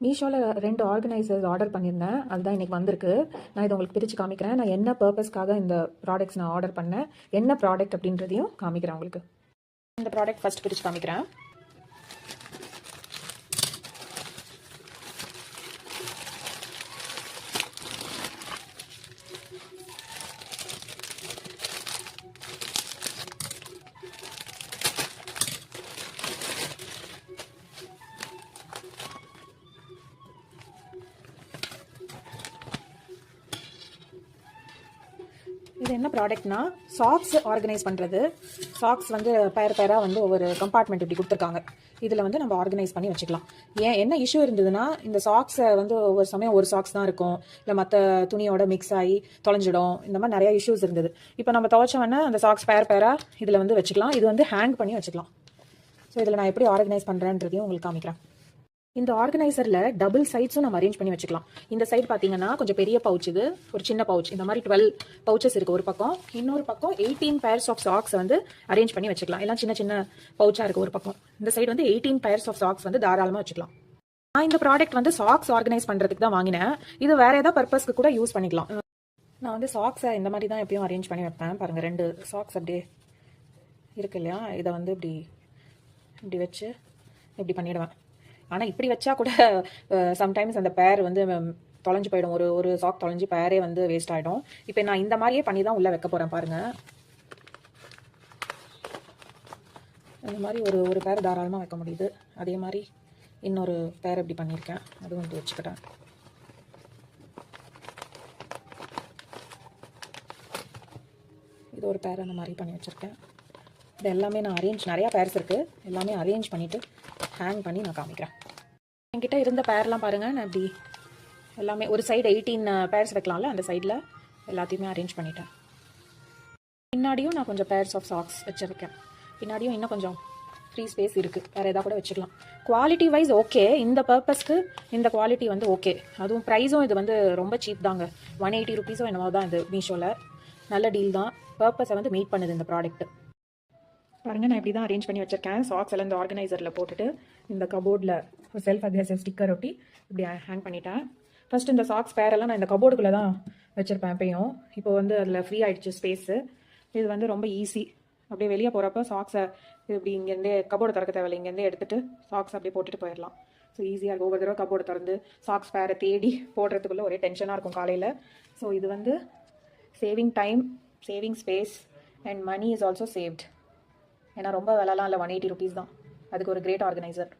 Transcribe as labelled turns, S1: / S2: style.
S1: மீஷோவில் 2 organisers order பண்ணியிருந்தேன். அதுதான் இன்றைக்கி வந்திருக்கு. நான் இதை உங்களுக்கு பிரித்து காமிக்கிறேன். நான் என்ன பர்பஸ்க்காக இந்த ப்ராடக்ட்ஸ் நான் ஆர்டர் பண்ணேன், என்ன ப்ராடக்ட் அப்படின்றதையும் காமிக்கிறேன் உங்களுக்கு. இந்த ப்ராடக்ட் ஃபஸ்ட் பிரித்து காமிக்கிறேன். இது என்ன ப்ராடக்ட்னா சாக்ஸ் ஆர்கனைஸ் பண்ணுறது. சாக்ஸ் வந்து பேராக வந்து ஒவ்வொரு கம்பார்ட்மெண்ட் இப்படி கொடுத்துருக்காங்க. இதில் வந்து நம்ம ஆர்கனைஸ் பண்ணி வச்சுக்கலாம். என்ன இஷ்யூ இருந்ததுன்னா, இந்த சாக்ஸை வந்து ஒவ்வொரு சமயம் ஒரு சாக்ஸ் தான் இருக்கும், இல்லை மற்ற துணியோட மிக்ஸ் ஆகி தொலைஞ்சிடும். இந்த மாதிரி நிறையா இஷ்யூஸ் இருந்தது. இப்போ நம்ம துவைச்சோன்னா அந்த சாக்ஸ் பேராக இதில் வந்து வச்சுக்கலாம். இது வந்து ஹேங் பண்ணி வச்சுக்கலாம். ஸோ இதில் நான் எப்படி ஆர்கனைஸ் பண்ணுறேன்றதையும் உங்களுக்கு காமிக்கிறேன். இந்த ஆர்கனைசரில் டபுள் சைட்ஸும் நம்ம அரேஞ்ச் பண்ணி வச்சுக்கலாம். இந்த சைடு பார்த்தீங்கன்னா கொஞ்சம் பெரிய பவுச், இது ஒரு சின்ன பவுச். இந்த மாதிரி 12 பவுச்சஸ் இருக்குது ஒரு பக்கம். இன்னொரு பக்கம் 18 பேர்ஸ் ஆஃப் சாக்ஸ் வந்து அரேஞ்ச் பண்ணி வச்சுக்கலாம். எல்லாம் சின்ன சின்ன பவுச்சாக இருக்குது ஒரு பக்கம். இந்த சைடு வந்து 18 பேர்ஸ் ஆஃப் சாக்ஸ் வந்து தாராளமாக வச்சுக்கலாம். நான் இந்த ப்ராடக்ட் வந்து சாக்ஸ் ஆர்கனைஸ் பண்ணுறதுக்கு தான் வாங்கினேன். இது வேறு ஏதாவது பர்பஸ்க்கு கூட யூஸ் பண்ணிக்கலாம். நான் வந்து சாக்ஸை இந்த மாதிரி தான் எப்பயும் அரேஞ்ச் பண்ணி வைப்பேன். பாருங்கள், 2 சாக்ஸ் அப்படியே இருக்கு இல்லையா, இதை வந்து இப்படி வச்சு இப்படி பண்ணிவிடுவேன். ஆனால் இப்படி வச்சா கூட சம்டைம்ஸ் அந்த பேர் வந்து தொலைஞ்சு போயிடும். ஒரு சாக் தொலைஞ்சு பேரே வந்து வேஸ்ட் ஆகிடும். இப்போ நான் இந்த மாதிரியே பண்ணி தான் உள்ளே வைக்க போகிறேன். பாருங்கள், இந்த மாதிரி ஒரு பேர் தாராளமாக வைக்க முடியுது. அதே மாதிரி இன்னொரு பேர் இப்படி பண்ணியிருக்கேன், அதுவும் இப்படி வச்சுக்கிட்டேன். இது ஒரு பேர் அந்த மாதிரி பண்ணி வச்சுருக்கேன். இது எல்லாமே நான் நிறையா பேர்ஸ் இருக்குது, எல்லாமே அரேஞ்ச் பண்ணிவிட்டு ஹேங் பண்ணி நான் காமிக்கிறேன். என்கிட்ட இருந்த பேர்லாம் பாருங்கள், நான் இப்படி எல்லாமே ஒரு சைடு 18 பேர்ஸ் வைக்கலாம்ல, அந்த சைடில் எல்லாத்தையுமே அரேஞ்ச் பண்ணிட்டேன். பின்னாடியும் நான் கொஞ்சம் பேர்ஸ் ஆஃப் சாக்ஸ் வச்சுருக்கேன். பின்னாடியும் இன்னும் கொஞ்சம் ஃப்ரீ ஸ்பேஸ் இருக்குது, வேறு எதாவது கூட வச்சுக்கலாம். குவாலிட்டி வைஸ் ஓகே, இந்த பர்பஸ்க்கு இந்த குவாலிட்டி வந்து ஓகே. அதுவும் ப்ரைஸும் இது வந்து ரொம்ப சீப் தாங்க. 180 ருபீஸோ என்னவோ தான் இது மீஷோவில். நல்ல டீல் தான். பர்பஸை வந்து மீட் பண்ணுது இந்த ப்ராடக்ட். பாருங்கள், நான் இப்படி தான் அரேஞ்ச் பண்ணி வச்சுருக்கேன். சாக்ஸ் எல்லாம் இந்த ஆர்கனைசரில் போட்டுட்டு இந்த கபோர்டில் ஒரு செல்ஃப் அட்ஹெசிவ் ஸ்டிக்கர் ஒட்டி இப்படி ஹேங் பண்ணிட்டேன். ஃபஸ்ட் இந்த சாக்ஸ் பேரெல்லாம் நான் இந்த கபோர்டுக்குள்ளே தான் வச்சுருப்பேன் எப்பயும். இப்போ வந்து அதில் ஃப்ரீ ஆகிடுச்சு ஸ்பேஸு. இது வந்து ரொம்ப ஈஸி. அப்படியே வெளியே போகிறப்ப சாக்ஸை இப்படி இங்கேருந்தே கபோர்டு திறக்க தேவையில்லை, இங்கேருந்தே எடுத்துகிட்டு சாக்ஸ் அப்படியே போட்டுட்டு போயிடலாம். ஸோ ஈஸியாக இருக்கும். ஒவ்வொரு தடவை கபோர்டு திறந்து சாக்ஸ் பேரை தேடி போடுறதுக்குள்ளே ஒரே டென்ஷனாக இருக்கும் காலையில். ஸோ இது வந்து saving time, saving space and money is also saved. ஏன்னா ரொம்ப விலைலாம் இல்லை, 180 ருபீஸ் தான். அதுக்கு ஒரு கிரேட் ஆர்கனைசர்.